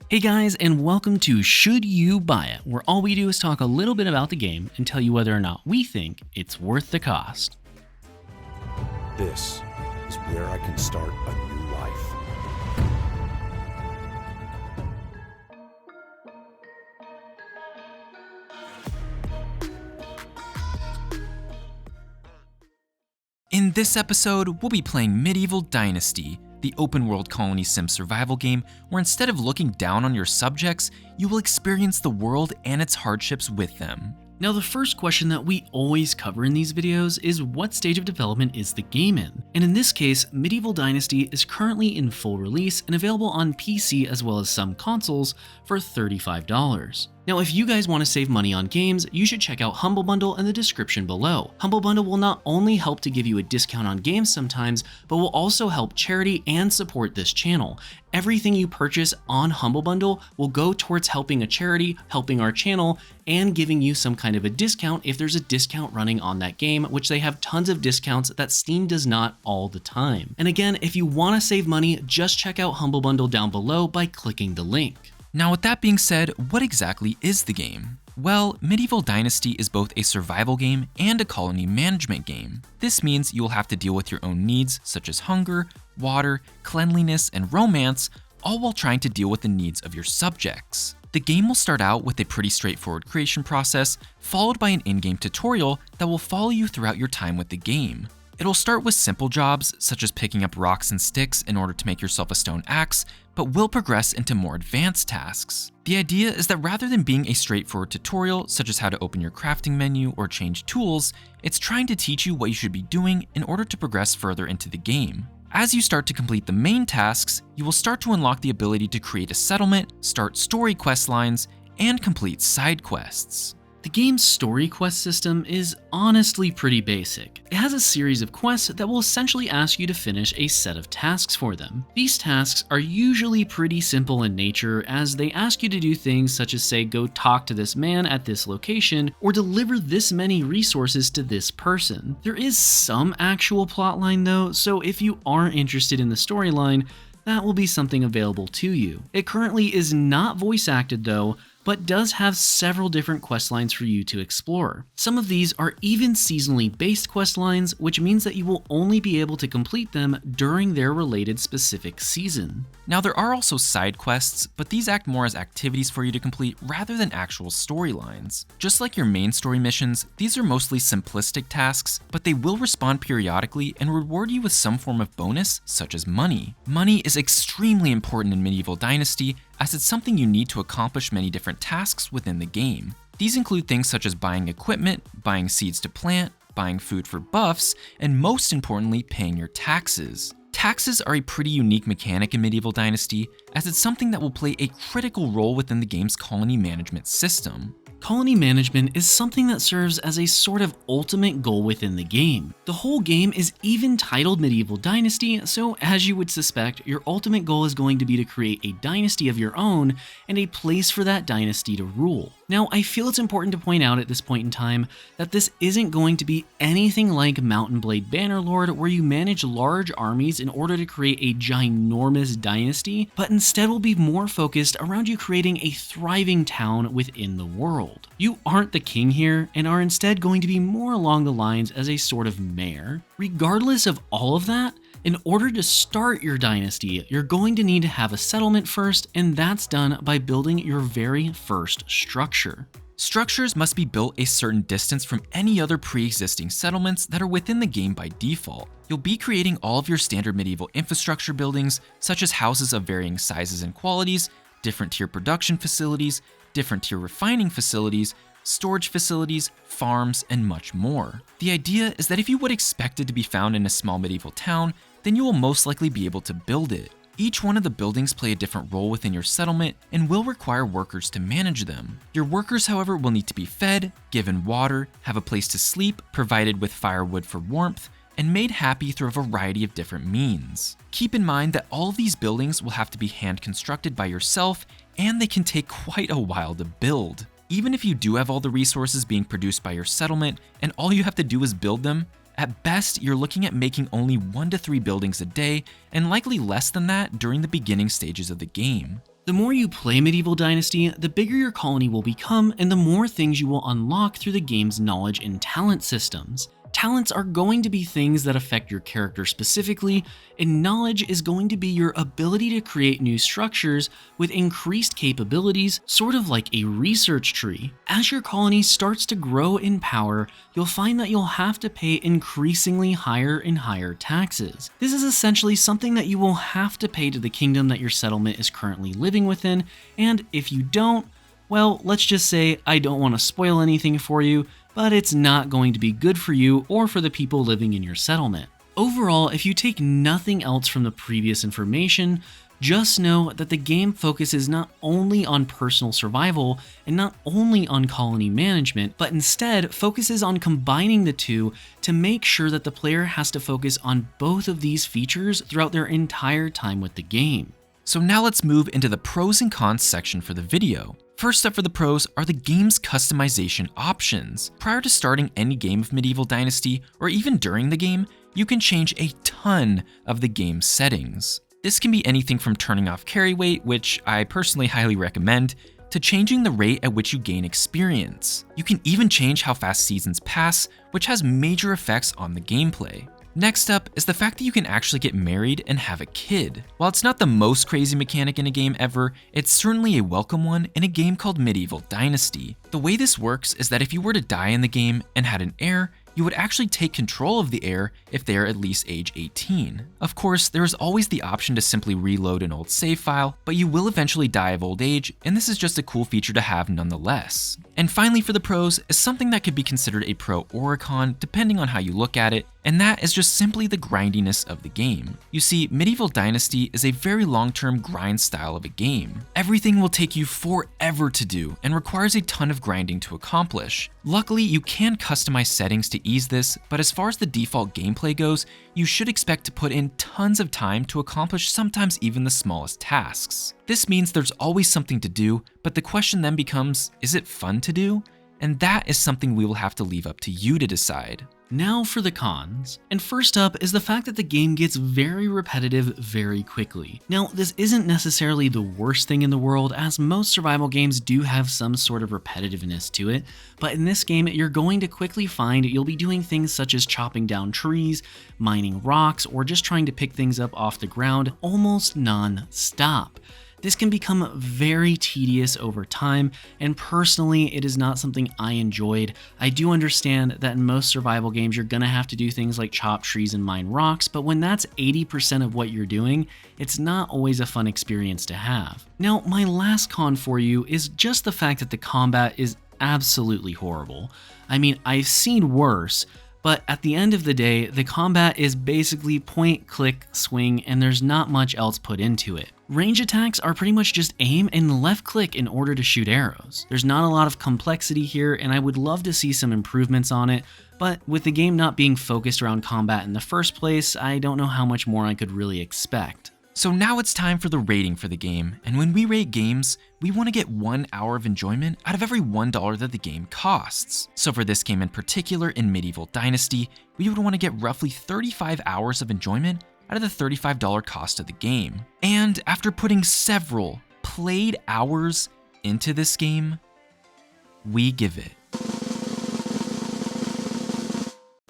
Hey guys, and welcome to Should You Buy It, where all we do is talk a little bit about the game and tell you whether or not we think it's worth the cost. This is where I can start a new life. In this episode, we'll be playing Medieval Dynasty, the open-world colony sim survival game where instead of looking down on your subjects, you will experience the world and its hardships with them. Now, the first question that we always cover in these videos is what stage of development is the game in? And in this case, Medieval Dynasty is currently in full release and available on PC as well as some consoles for $35. Now, if you guys want to save money on games, you should check out Humble Bundle in the description below. Humble Bundle will not only help to give you a discount on games sometimes, but will also help charity and support this channel. Everything you purchase on Humble Bundle will go towards helping a charity, helping our channel, and giving you some kind of a discount if there's a discount running on that game, which they have tons of discounts that Steam does not all the time. And again, if you want to save money, just check out Humble Bundle down below by clicking the link. Now with that being said, what exactly is the game? Well, Medieval Dynasty is both a survival game and a colony management game. This means you will have to deal with your own needs such as hunger, water, cleanliness, and romance, all while trying to deal with the needs of your subjects. The game will start out with a pretty straightforward creation process, followed by an in-game tutorial that will follow you throughout your time with the game. It'll start with simple jobs, such as picking up rocks and sticks in order to make yourself a stone axe, but will progress into more advanced tasks. The idea is that rather than being a straightforward tutorial, such as how to open your crafting menu or change tools, it's trying to teach you what you should be doing in order to progress further into the game. As you start to complete the main tasks, you will start to unlock the ability to create a settlement, start story quest lines, and complete side quests. The game's story quest system is honestly pretty basic. It has a series of quests that will essentially ask you to finish a set of tasks for them. These tasks are usually pretty simple in nature, as they ask you to do things such as say go talk to this man at this location or deliver this many resources to this person. There is some actual plotline though, so if you are interested in the storyline, that will be something available to you. It currently is not voice acted though, but does have several different quest lines for you to explore. Some of these are even seasonally based quest lines, which means that you will only be able to complete them during their related specific season. Now there are also side quests, but these act more as activities for you to complete rather than actual storylines. Just like your main story missions, these are mostly simplistic tasks, but they will respawn periodically and reward you with some form of bonus, such as money. Money is extremely important in Medieval Dynasty, as it's something you need to accomplish many different tasks within the game. These include things such as buying equipment, buying seeds to plant, buying food for buffs, and most importantly, paying your taxes. Taxes are a pretty unique mechanic in Medieval Dynasty, as it's something that will play a critical role within the game's colony management system. Colony management is something that serves as a sort of ultimate goal within the game. The whole game is even titled Medieval Dynasty, so as you would suspect, your ultimate goal is going to be to create a dynasty of your own and a place for that dynasty to rule. Now, I feel it's important to point out at this point in time that this isn't going to be anything like Mount and Blade Bannerlord, where you manage large armies in order to create a ginormous dynasty, but instead will be more focused around you creating a thriving town within the world. You aren't the king here and are instead going to be more along the lines as a sort of mayor. Regardless of all of that, in order to start your dynasty, you're going to need to have a settlement first, and that's done by building your very first structure. Structures must be built a certain distance from any other pre-existing settlements that are within the game by default. You'll be creating all of your standard medieval infrastructure buildings, such as houses of varying sizes and qualities, different tier production facilities, different tier refining facilities, storage facilities, farms, and much more. The idea is that if you would expect it to be found in a small medieval town, then you will most likely be able to build it. Each one of the buildings play a different role within your settlement and will require workers to manage them. Your workers, however, will need to be fed, given water, have a place to sleep, provided with firewood for warmth, and made happy through a variety of different means. Keep in mind that all of these buildings will have to be hand constructed by yourself, and they can take quite a while to build. Even if you do have all the resources being produced by your settlement and all you have to do is build them, at best you're looking at making only 1 to 3 buildings a day and likely less than that during the beginning stages of the game. The more you play Medieval Dynasty, the bigger your colony will become and the more things you will unlock through the game's knowledge and talent systems. Talents are going to be things that affect your character specifically, and knowledge is going to be your ability to create new structures with increased capabilities, sort of like a research tree. As your colony starts to grow in power, you'll find that you'll have to pay increasingly higher and higher taxes. This is essentially something that you will have to pay to the kingdom that your settlement is currently living within, and if you don't, well, let's just say I don't want to spoil anything for you, but it's not going to be good for you or for the people living in your settlement. Overall, if you take nothing else from the previous information, just know that the game focuses not only on personal survival and not only on colony management, but instead focuses on combining the two to make sure that the player has to focus on both of these features throughout their entire time with the game. So now let's move into the pros and cons section for the video. First up for the pros are the game's customization options. Prior to starting any game of Medieval Dynasty, or even during the game, you can change a ton of the game's settings. This can be anything from turning off carry weight, which I personally highly recommend, to changing the rate at which you gain experience. You can even change how fast seasons pass, which has major effects on the gameplay. Next up is the fact that you can actually get married and have a kid. While it's not the most crazy mechanic in a game ever, it's certainly a welcome one in a game called Medieval Dynasty. The way this works is that if you were to die in the game and had an heir, you would actually take control of the heir if they are at least age 18. Of course, there is always the option to simply reload an old save file, but you will eventually die of old age, and this is just a cool feature to have nonetheless. And finally for the pros is something that could be considered a pro or a con depending on how you look at it, and that is just simply the grindiness of the game. You see, Medieval Dynasty is a very long-term grind style of a game. Everything will take you forever to do and requires a ton of grinding to accomplish. Luckily, you can customize settings to ease this, but as far as the default gameplay goes, you should expect to put in tons of time to accomplish sometimes even the smallest tasks. This means there's always something to do, but the question then becomes, is it fun to do? And that is something we will have to leave up to you to decide. Now for the cons. And first up is the fact that the game gets very repetitive very quickly. Now, this isn't necessarily the worst thing in the world, as most survival games do have some sort of repetitiveness to it, but in this game, you're going to quickly find you'll be doing things such as chopping down trees, mining rocks, or just trying to pick things up off the ground almost non-stop. This can become very tedious over time, and personally, it is not something I enjoyed. I do understand that in most survival games, you're gonna have to do things like chop trees and mine rocks, but when that's 80% of what you're doing, it's not always a fun experience to have. Now, my last con for you is just the fact that the combat is absolutely horrible. I mean, I've seen worse, but at the end of the day, the combat is basically point, click, swing, and there's not much else put into it. Range attacks are pretty much just aim and left click in order to shoot arrows. There's not a lot of complexity here, and I would love to see some improvements on it, but with the game not being focused around combat in the first place, I don't know how much more I could really expect. So now it's time for the rating for the game, and when we rate games, we want to get 1 hour of enjoyment out of every $1 that the game costs. So for this game in particular, in Medieval Dynasty, we would want to get roughly 35 hours of enjoyment out of the $35 cost of the game. And after putting several played hours into this game, we give it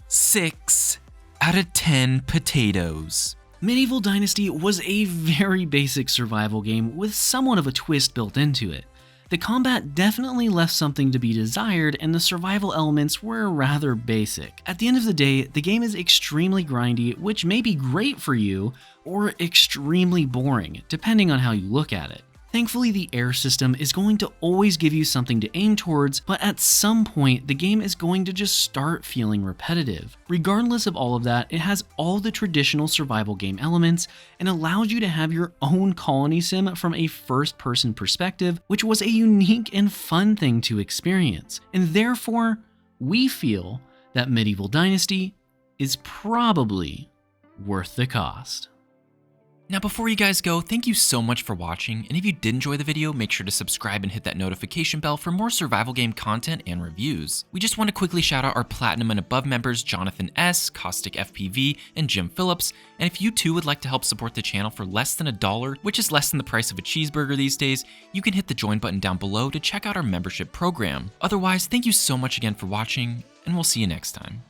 6 out of 10 potatoes. Medieval Dynasty was a very basic survival game with somewhat of a twist built into it. The combat definitely left something to be desired, and the survival elements were rather basic. At the end of the day, the game is extremely grindy, which may be great for you, or extremely boring, depending on how you look at it. Thankfully, the air system is going to always give you something to aim towards, but at some point, the game is going to just start feeling repetitive. Regardless of all of that, it has all the traditional survival game elements and allows you to have your own colony sim from a first-person perspective, which was a unique and fun thing to experience. And therefore, we feel that Medieval Dynasty is probably worth the cost. Now before you guys go, thank you so much for watching, and if you did enjoy the video, make sure to subscribe and hit that notification bell for more survival game content and reviews. We just want to quickly shout out our Platinum and above members Jonathan S, Caustic FPV, and Jim Phillips, and if you too would like to help support the channel for less than $1, which is less than the price of a cheeseburger these days, you can hit the join button down below to check out our membership program. Otherwise, thank you so much again for watching, and we'll see you next time.